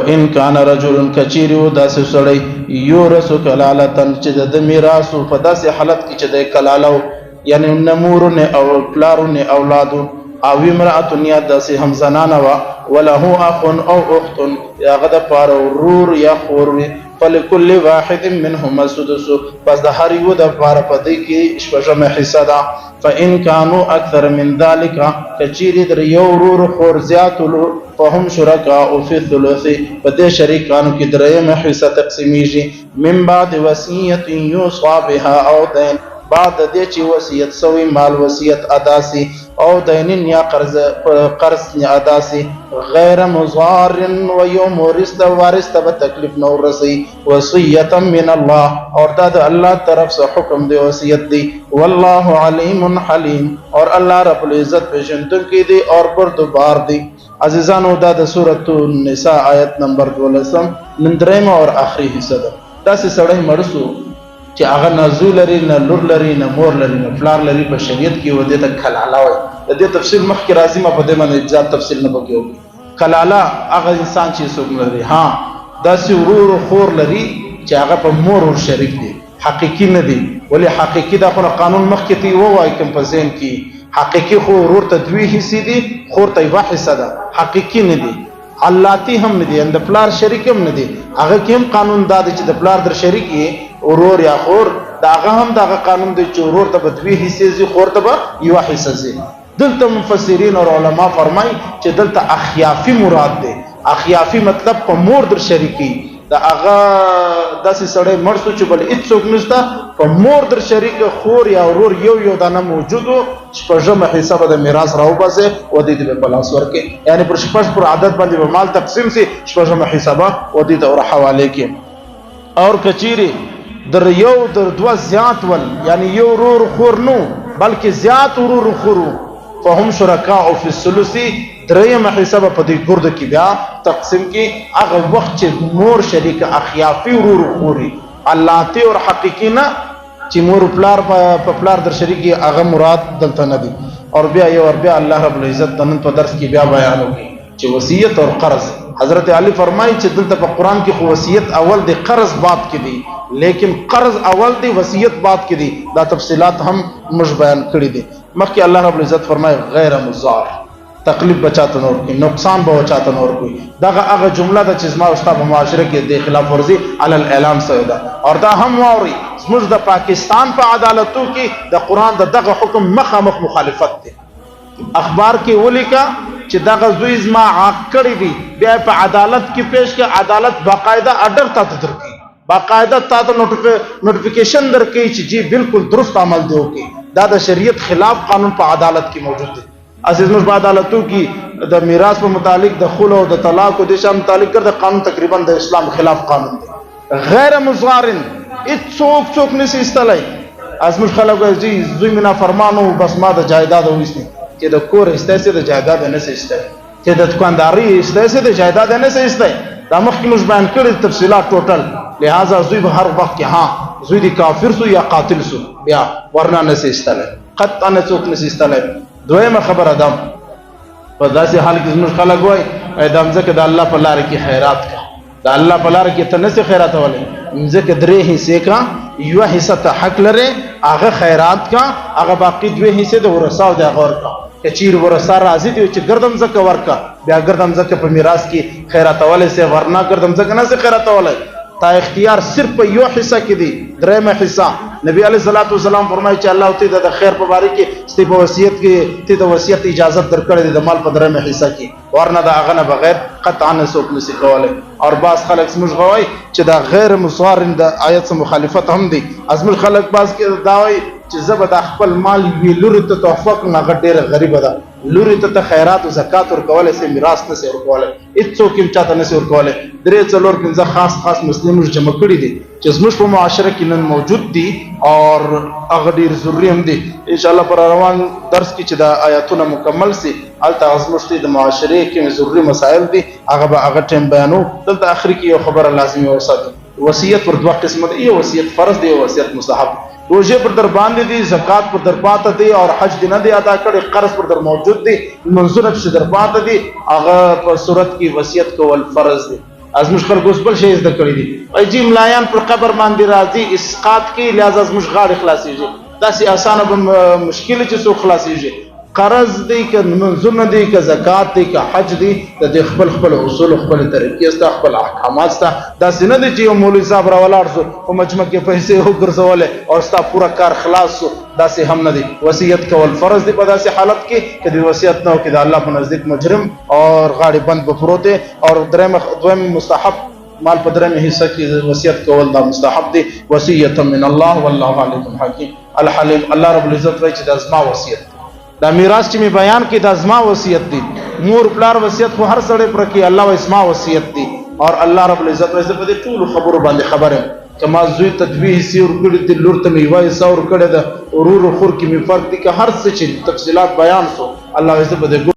وان كان رجل کچيري و داسې سړی یورث کلالتن چې د میراث په داسې حالت کې چې د کلالو یعنی نمورونه او پلارونه اولادو او امرأة یا داسې هم زنانه وا وله اخ او اخت یا غد پار ورور یا خور فلكل واحد منهما السدس پس د هر یو د پار پدې کې شپږم حصہ ده فإن كانوا أكثر من ذلك كچيري در یو ورور خور زیاتلو فهم شرکاء فی الثلث پدې شریکانو کې دریم حصہ تقسیمیږي من بعد وصیت یوصى بها او دین بعد دې چې وصیت سوی مال وصیت ادا سي او دینن یا قرض ادا سي غیر مضار و یوم وارث به تکلیف نو رسي وصیه من الله اور دا د الله طرف سے حکم دی وصیت دی والله علیم حلیم اور الله رب العزت پېژندون کې دی اور بردبار دی عزیزانو دا د سورۃ النساء آیت نمبر 12 من درېم اور آخري حصہ ده دا سړی مرسو چې هغه نزول لري نه لور لري نه مور لري نه فلار لري په شریعت کې ودې ته کلاله وي د دې تفصیل مخکې راځي ما په دې باندې اجازه تفصیل نه وکړو کلاله هغه انسان چې څوک لري ها دا سی ورور خور لري چې هغه په مور ور شریک دي حقيقي نه دي ولی حقيقي دا خو قانون مخکې تی وای کوم په ذهن کې حقيقي خو ورور ته دوی حصے دي خور ته یو حصہ ده حقيقي نه دي علاتی هم نه دي اند پلار شریک هم نه دي هغه کوم قانون دا چې د پلار در شریک ورور یا خور داغه هم داغه قانون دی چې ورور ته بدوی حصے زی خور ته یو حصہ زی دلته مفسرین او علما فرمای چې دلته اخیافی مراد دی اخیافی مطلب په مور در شریکی دا هغه داسې سړی مرسو چې بل هیڅوک نشته په مور در شریک خور یا ورور یو دانه موجودو شپږم حصہ به د میراث راو باسه او د دې په لاس ورکه یعنی پر شپږ پر عدد باندې به مال تقسیم سي شپږم حصہ به او د دې اور حواله کې اور کچيري در یو در دو زیات ول یعنی یو ورور خور نو بلکې زیات ورور خورو فهم شرکاء فی الثلث دریم حصہ په دې ګرد کې بیا تقسیم کې هغه وخت چې مور شریک اخیافی ورور خوري علاتی اور حقیقی نه چې مور پلار په پلار در شریک هغه مراد دلته نه دي اور بیا الله رب العزت نن په درس کې بیا بیان وکړي چې وصیت اور قرض حضرت علی فرمایي چې دلته په قران کې خو وصیت اول دی قرض بعد کې دی لیکن قرض اول دی وصیت بعد کې دی دا تفصيلات هم مش بیان کړی دي مخکې الله رب العزت فرمایي غیر مضار تکلیف بچاته نور کوي نقصان به بچاته نور کوي دغه هغه جمله د چې زما او تاسو په معاشره کې د خلاف ورزي علی الاعلام سره ده اور دا هم واوري زموږ د پاکستان په عدالتو کې د قران دغه حکم مخامخ مخالفت دی اخبار کې ولیکا چې دغه زوی زما حق کړی دی بیا په عدالت کې پیش کې عدالت باقاعده اډر ته درکې باقاعده تاسو نوټیفیکیشن درکې چې جی بالکل درست عمل دی وکي دا د شریعت خلاف قانون په عدالت کې موجود دی عزیز مش په عدالتو کې د میراث په متعلق د خلع او د طلاق او د شام متعلق د قانون تقریبا د اسلام خلاف قانون دی غیر مضارن څوک نشي استلای از مش خلک جی زوی مینا فرمانو بس ما د جایداد وېسني چې د کور استاسه د جایداد نه سي استای چې د دکانداري استاسه د جایداد نه سي استای دا مخکې مش بیان کړی تفصيلات ټوټل لہذا زوی به هر وخت کې ها زوی دی کافر سو یا قاتل سو بیا ورنه نه سي استلای قطعا نه څوک نه سي استلای دویمه خبر ادم په داسې حال کې زموږ خلک وای ادم ځکه د الله په لار کې خیرات کا د الله په لار کې ته نه سي خیرات ولې ځکه درې حصے کا یو حصہ ته حق لري هغه خیرات کا هغه باقی دوه حصے د ورثه او د غور کا کچیر ورثه راځي دی چې ګردم زکه ورکا بیا ګردم زکه په میراث کې خیرات ولې سي ورنا ګردم زکه نه سي خیرات ولې تا اختیار صرف په یو حصہ کې دی درېمه حصہ نبی علیہ الصلوۃ والسلام فرمایي چې الله تعالی د خیر په باره کې ستې په وصیت کې ته د وصیت اجازه درکړې د مال په درېمه حصہ کې ورنه د هغه نه بغیر قطعا څوک نشي کولای اور باز خلک سمج غوي چې دا غیر مصارن د آیت سره مخالفت هم دي ازمل خلک باز کې داوي چې زبد خپل مال وی لوري ته تحفه نه غډېر غریب ده لوري ته خیرات او زکات ورکول سي میراث نه سي ورکول هیڅوک هم چاته نه سي ورکول درې څلور پنځه خاص مسلمانو جمع کړي دي چې زموږ په معاشره کې نن موجود دي اور هغه ډیر ضروري هم دي ان شاء الله پر روان درس کې چې دا آیاتونه مکمل سي الته زموږ د معاشره کې ضروري مسائل دي هغه ټیم بیانو دلته اخر کې یو خبره لازمي وساتو وصیت پر دوه قسمه دي یو وصیت فرض دی او وصیت مستحب روزه پر در باندې دي زکات پر در پاته دي اور حج دي نه دي ادا کړي قرض پر در موجود دي منظور پر در پاته دي هغه په صورت کې وصیت کول فرض دي ازموږ خلک اوس بل شی زده کړي دي وایي جی ملایان پر قبر باندې راځي اسقاط کوي لہذا زموږ غاړې خلاصېږي داسې اسانه به مشکل چې څوک خلاصېږي قرض دی که منځونه دی که زکات دی که حج دی د دې خپل اصول خپل طریقې ستا خپل احکامات ستا داسې نه دی چې یو مولوي صاحب راولاړ سو په مجمع کې پیسې وګرځولې او ستا پوره کار خلاص سو داسې هم نه دی وصیت کول فرض دی په داسې حالت کې که د وصیت نه وکړي د الله په نزدیک مجرم اور غاړې بند به پروت دی اور دویم مستحب مال په درېمه حصہ کې وصیت کول دا مستحب دی وصیت من الله والله علیم حکیم الحلیم الله رب العزت وایي چې دا زما وصیت دا میراث چې می بیان کې دا زما وصیت دی مور پلار وصیت خو هر سړی پر کې الله وایي زما وصیت دی اور الله رب العزت وایي په دې ټول خبرو باندې خبره کما زوی تدبیه سی ور کړی د لور ته می وایي سور کړی د ورور خور کې می فرق دي که هر څه چې تفصيلات بیان سو الله عزت په دې